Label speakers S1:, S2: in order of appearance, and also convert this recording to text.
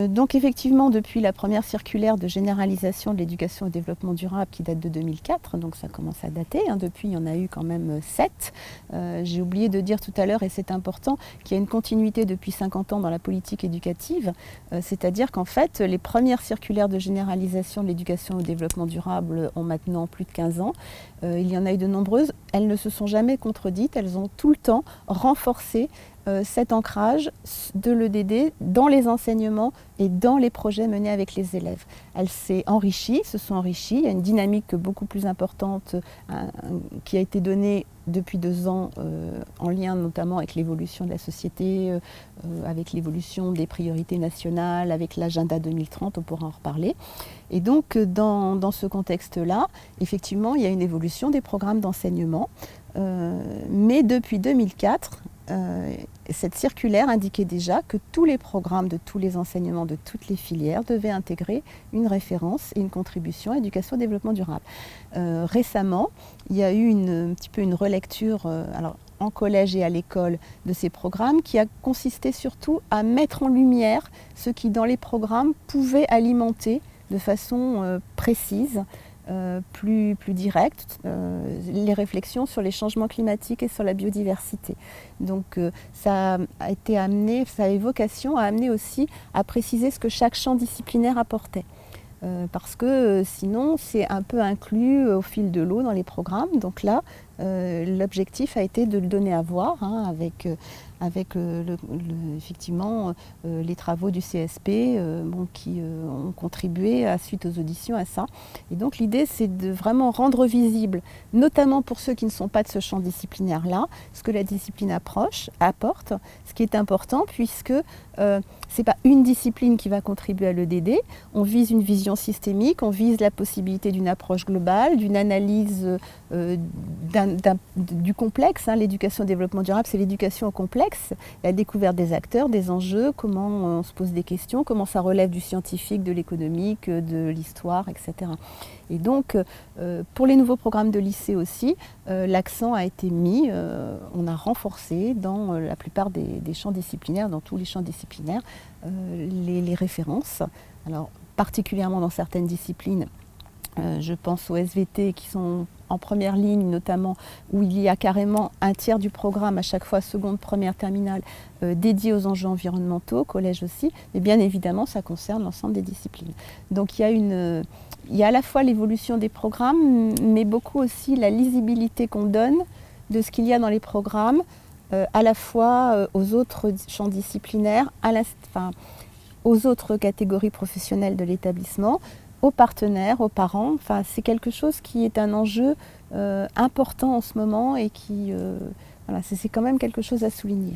S1: Donc effectivement, depuis la première circulaire de généralisation de l'éducation au développement durable qui date de 2004, donc ça commence à dater, depuis il y en a eu quand même 7. J'ai oublié de dire tout à l'heure, et c'est important, qu'il y a une continuité depuis 50 ans dans la politique éducative, c'est-à-dire qu'en fait, les premières circulaires de généralisation de l'éducation au développement durable ont maintenant plus de 15 ans. Il y en a eu de nombreuses, elles ne se sont jamais contredites, elles ont tout le temps renforcé cet ancrage de l'EDD dans les enseignements et dans les projets menés avec les élèves. Elle s'est enrichie, se sont enrichies, il y a une dynamique beaucoup plus importante qui a été donnée depuis 2 ans en lien notamment avec l'évolution de la société, avec l'évolution des priorités nationales, avec l'agenda 2030, on pourra en reparler. Et donc dans ce contexte-là, effectivement, il y a une évolution des programmes d'enseignement, mais depuis 2004, cette circulaire indiquait déjà que tous les programmes de tous les enseignements de toutes les filières devaient intégrer une référence et une contribution à éducation au développement durable. Récemment, il y a eu un petit peu une relecture en collège et à l'école de ces programmes qui a consisté surtout à mettre en lumière ce qui dans les programmes pouvait alimenter de façon précise, plus directe, les réflexions sur les changements climatiques et sur la biodiversité. Donc ça a eu vocation à amener aussi à préciser ce que chaque champ disciplinaire apportait. Parce que sinon c'est un peu inclus au fil de l'eau dans les programmes. Donc là, l'objectif a été de le donner à voir avec effectivement les travaux du CSP qui ont contribué suite aux auditions à ça. Et donc l'idée c'est de vraiment rendre visible, notamment pour ceux qui ne sont pas de ce champ disciplinaire-là, ce que la discipline apporte, ce qui est important puisque c'est pas une discipline qui va contribuer à l'EDD, on vise une vision systémique, on vise la possibilité d'une approche globale, d'une analyse du complexe. L'éducation au développement durable, c'est l'éducation au complexe, la découverte des acteurs, des enjeux, comment on se pose des questions, comment ça relève du scientifique, de l'économique, de l'histoire, etc. Et donc, pour les nouveaux programmes de lycée aussi, l'accent a été mis, on a renforcé dans la plupart des champs disciplinaires, dans tous les champs disciplinaires, les références. Alors, particulièrement dans certaines disciplines, je pense aux SVT qui sont en première ligne notamment, où il y a carrément un tiers du programme à chaque fois, seconde, première, terminale, dédié aux enjeux environnementaux, collège aussi, mais bien évidemment ça concerne l'ensemble des disciplines. Donc il y a à la fois l'évolution des programmes, mais beaucoup aussi la lisibilité qu'on donne de ce qu'il y a dans les programmes, à la fois aux autres champs disciplinaires, aux autres catégories professionnelles de l'établissement, aux partenaires, aux parents. Enfin, c'est quelque chose qui est un enjeu important en ce moment et qui, c'est quand même quelque chose à souligner.